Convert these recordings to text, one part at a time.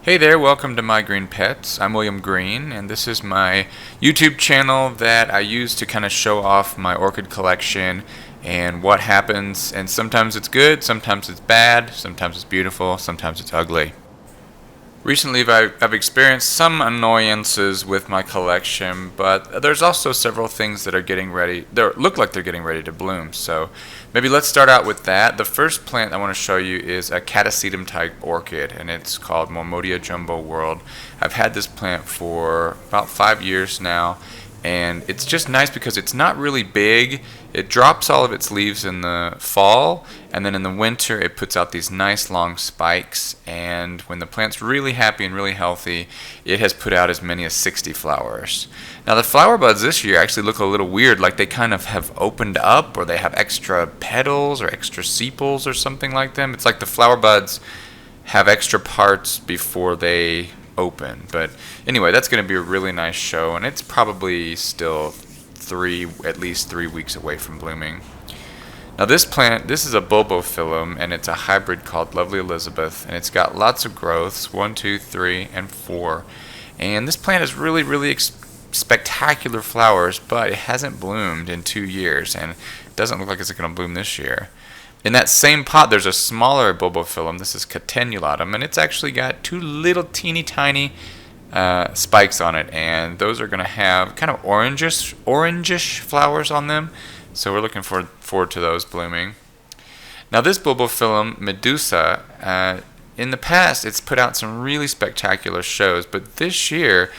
Hey there, welcome to My Green Pets. I'm William Green, and this is my YouTube channel that I use to kind of show off my orchid collection and what happens. And sometimes it's good, sometimes it's bad, sometimes it's beautiful, sometimes it's ugly. Recently, I've experienced some annoyances with my collection, but there's also several things that are getting ready. They look like they're getting ready to bloom. So maybe let's start out with that. The first plant I want to show you is a Catasetum type orchid, and it's called Mormodia Jumbo World. I've had this plant for about 5 years now, and it's just nice because it's not really big. It drops all of its leaves in the fall, and then in the winter it puts out these nice long spikes, and when the plant's really happy and really healthy, it has put out as many as 60 flowers. Now the flower buds this year actually look a little weird, like they kind of have opened up, or they have extra petals or extra sepals or something like them. It's like the flower buds have extra parts before they open. But anyway, that's going to be a really nice show, and it's probably still at least 3 weeks away from blooming. Now this plant, this is a Bulbophyllum, and it's a hybrid called Lovely Elizabeth, and it's got lots of growths, 1, 2, 3, and 4. And this plant has really spectacular flowers, but it hasn't bloomed in 2 years, and it doesn't look like it's going to bloom this year. In that same pot, there's a smaller Bulbophyllum. This is catenulatum, and it's actually got 2 little teeny tiny spikes on it, and those are going to have kind of orangish flowers on them. So we're looking forward to those blooming. Now this Bulbophyllum, Medusa, in the past it's put out some really spectacular shows, but this year,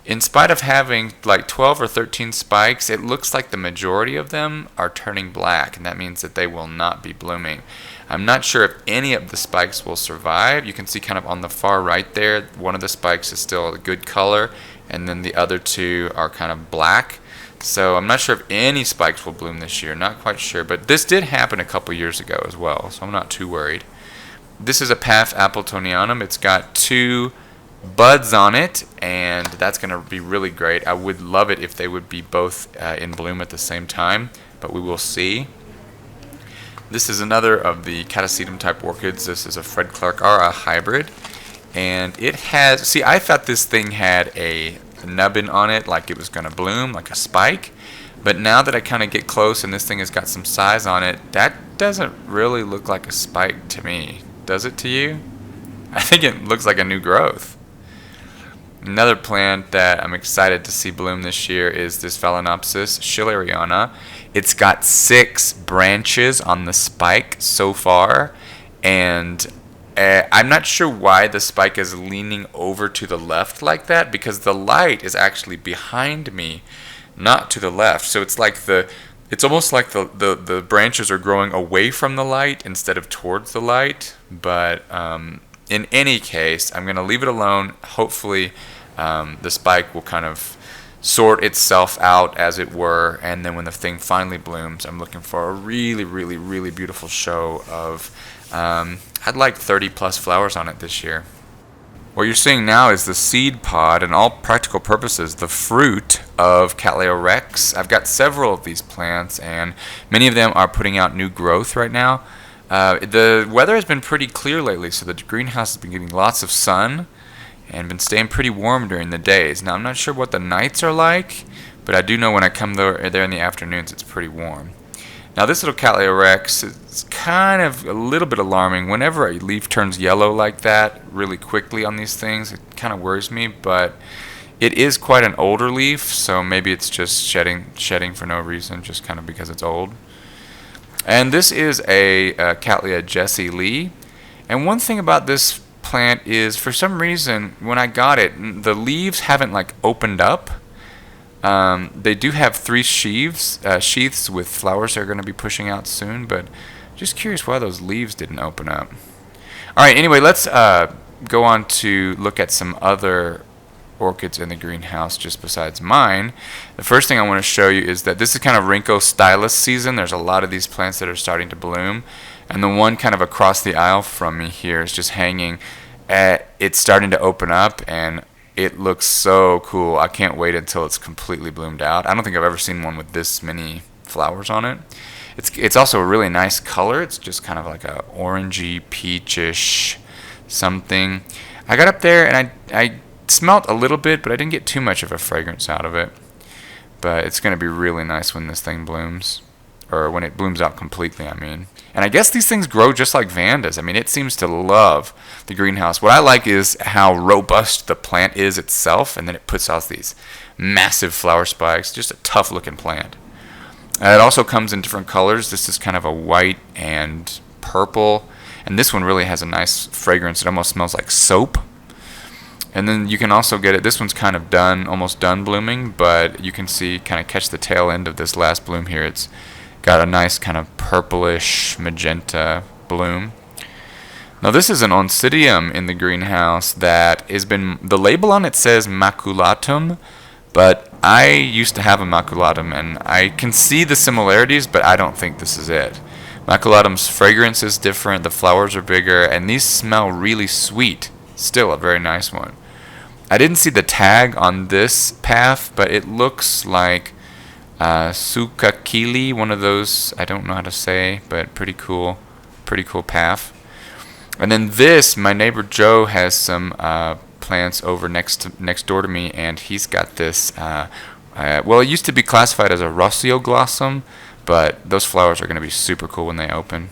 in spite of having like 12 or 13 spikes, it looks like the majority of them are turning black, and that means that they will not be blooming. I'm not sure if any of the spikes will survive. You can see kind of on the far right there, one of the spikes is still a good color, and then the other 2 are kind of black. So I'm not sure if any spikes will bloom this year, not quite sure, but this did happen a couple years ago as well, so I'm not too worried. This is a Appletonianum. It's got 2 buds on it, and that's going to be really great. I would love it if they would be both in bloom at the same time, but we will see. This is another of the Catasetum type orchids. This is a Fredclarkeara hybrid, and it has, see, I thought this thing had a nubbin on it, like it was going to bloom, like a spike, but now that I kind of get close and this thing has got some size on it, that doesn't really look like a spike to me. Does it to you? I think it looks like a new growth. Another plant that I'm excited to see bloom this year is this Phalaenopsis, schilleriana. It's got 6 branches on the spike so far, and I'm not sure why the spike is leaning over to the left like that, because the light is actually behind me, not to the left. So it's like it's almost like the branches are growing away from the light instead of towards the light. But in any case, I'm going to leave it alone. Hopefully the spike will kind of sort itself out, as it were, and then when the thing finally blooms, I'm looking for a really beautiful show of I'd like 30 plus flowers on it this year. What you're seeing now is the seed pod, and all practical purposes, the fruit of Cattleya rex. I've got several of these plants, and many of them are putting out new growth right now. The weather has been pretty clear lately, so the greenhouse has been getting lots of sun and been staying pretty warm during the days. Now I'm not sure what the nights are like, but I do know when I come there in the afternoons it's pretty warm. Now this little Cattleya rex is kind of a little bit alarming. Whenever a leaf turns yellow like that really quickly on these things, it kind of worries me, but it is quite an older leaf, so maybe it's just shedding for no reason, just kind of because it's old. And this is a Cattleya Jessie Lee, and one thing about this plant is, for some reason, when I got it, the leaves haven't like opened up. They do have 3 sheaths with flowers they're going to be pushing out soon, but just curious why those leaves didn't open up. Alright, anyway, let's go on to look at some other orchids in the greenhouse just besides mine. The first thing I want to show you is that this is kind of Rhynchostylis season. There's a lot of these plants that are starting to bloom, and the one kind of across the aisle from me here is just hanging. It's starting to open up, and it looks so cool. I can't wait until it's completely bloomed out. I don't think I've ever seen one with this many flowers on it. It's also a really nice color. It's just kind of like a orangey, peachish something. I got up there and I smelt a little bit, but I didn't get too much of a fragrance out of it. But it's going to be really nice when this thing blooms. Or when it blooms out completely, I mean. And I guess these things grow just like Vandas. I mean, it seems to love the greenhouse. What I like is how robust the plant is itself, and then it puts out these massive flower spikes. Just a tough looking plant. It also comes in different colors. This is kind of a white and purple. And this one really has a nice fragrance. It almost smells like soap. And then you can also get it. This one's kind of done, almost done blooming, but you can see, kind of catch the tail end of this last bloom here. It's got a nice kind of purplish magenta bloom. Now this is an Oncidium in the greenhouse that has been, the label on it says maculatum, but I used to have a maculatum and I can see the similarities, but I don't think this is it. Maculatum's fragrance is different, the flowers are bigger, and these smell really sweet. Still a very nice one. I didn't see the tag on this path, but it looks like sukhakulii, one of those, I don't know how to say, but pretty cool path. And then this, my neighbor Joe has some plants over next door to me, and he's got this, well, it used to be classified as a roscioglossum, but those flowers are going to be super cool when they open.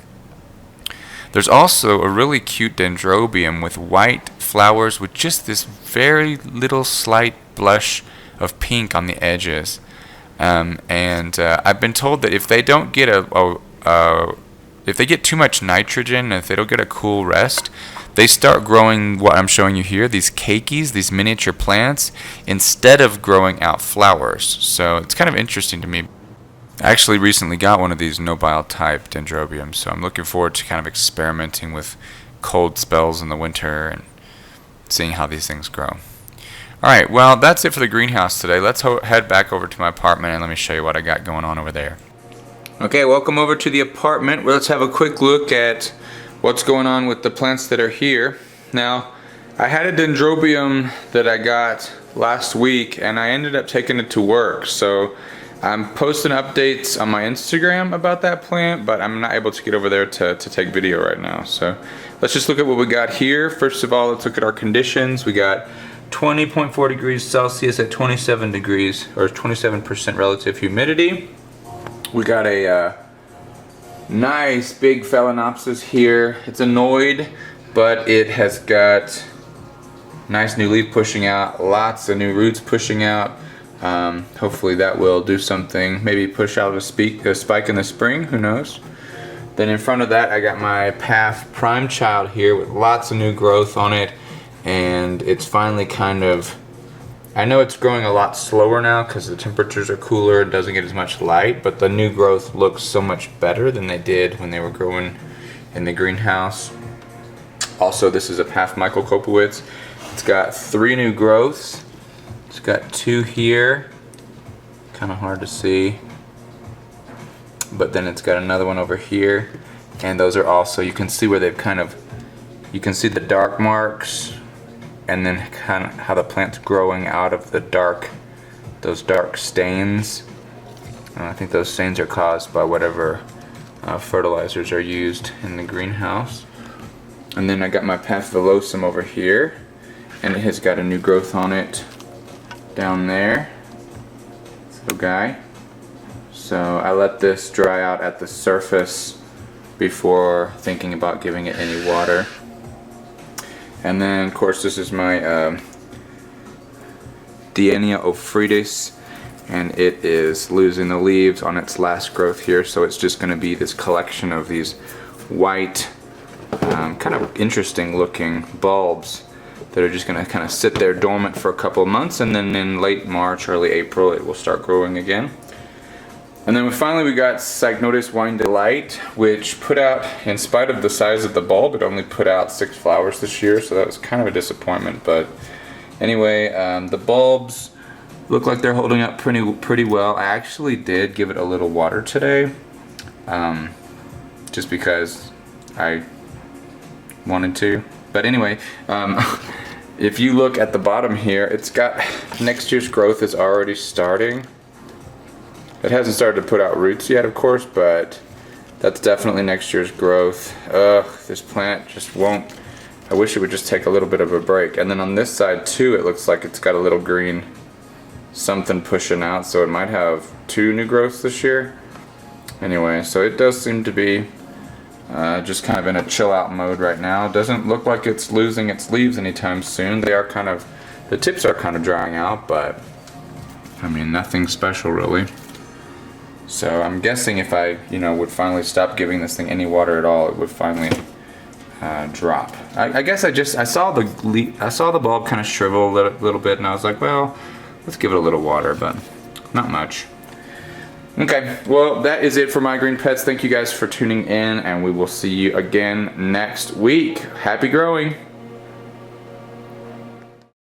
There's also a really cute dendrobium with white flowers with just this very little slight blush of pink on the edges. I've been told that if they don't get if they get too much nitrogen, if they don't get a cool rest, they start growing what I'm showing you here, these keikis, these miniature plants, instead of growing out flowers. So it's kind of interesting to me. I actually recently got one of these nobile type dendrobiums, so I'm looking forward to kind of experimenting with cold spells in the winter and seeing how these things grow. Alright, well, that's it for the greenhouse today. Let's head back over to my apartment and let me show you what I got going on over there. Okay, welcome over to the apartment. Let's have a quick look at what's going on with the plants that are here. Now, I had a dendrobium that I got last week and I ended up taking it to work. So I'm posting updates on my Instagram about that plant, but I'm not able to get over there to take video right now. So let's just look at what we got here. First of all, let's look at our conditions. We got 20.4 degrees Celsius at 27 degrees, or 27% relative humidity. We got a nice big Phalaenopsis here. It's annoyed, but it has got nice new leaf pushing out, lots of new roots pushing out. Hopefully that will do something, maybe push out a spike in the spring, who knows. Then in front of that I got my Paph prime child here with lots of new growth on it, and it's finally kind of, I know it's growing a lot slower now because the temperatures are cooler, it doesn't get as much light, but the new growth looks so much better than they did when they were growing in the greenhouse. Also, this is a Paph Michael Koopowitz. It's got 3 new growths. It's got 2 here, kind of hard to see, but then it's got another one over here, and those are also, you can see where they've kind of, you can see the dark marks, and then kind of how the plant's growing out of the dark, those dark stains. I think those stains are caused by whatever fertilizers are used in the greenhouse. And then I got my Paph villosum over here, and it has got a new growth on it down there, this little guy. So I let this dry out at the surface before thinking about giving it any water. And then of course this is my Dienia ophrydis, and it is losing the leaves on its last growth here, so it's just going to be this collection of these white kind of interesting looking bulbs that are just going to kind of sit there dormant for a couple of months, and then in late March, early April, it will start growing again. And then finally we got Cycnodes Wine Delight, which put out, in spite of the size of the bulb, it only put out 6 flowers this year, so that was kind of a disappointment. But anyway, the bulbs look like they're holding up pretty well. I actually did give it a little water today, just because I wanted to. But anyway, if you look at the bottom here, it's got, next year's growth is already starting. It hasn't started to put out roots yet, of course, but that's definitely next year's growth. This plant just won't I wish it would just take a little bit of a break. And then on this side too, it looks like it's got a little green something pushing out, so it might have 2 new growths this year. Anyway, so it does seem to be just kind of in a chill out mode right now. It doesn't look like it's losing its leaves anytime soon. They are kind of, the tips are kind of drying out, but I mean nothing special really. So I'm guessing if I, would finally stop giving this thing any water at all, it would finally drop. I guess I saw the bulb kind of shrivel a little bit, and I was like, well, let's give it a little water, but not much. Okay, well, that is it for my green pets. Thank you guys for tuning in, and we will see you again next week. Happy growing!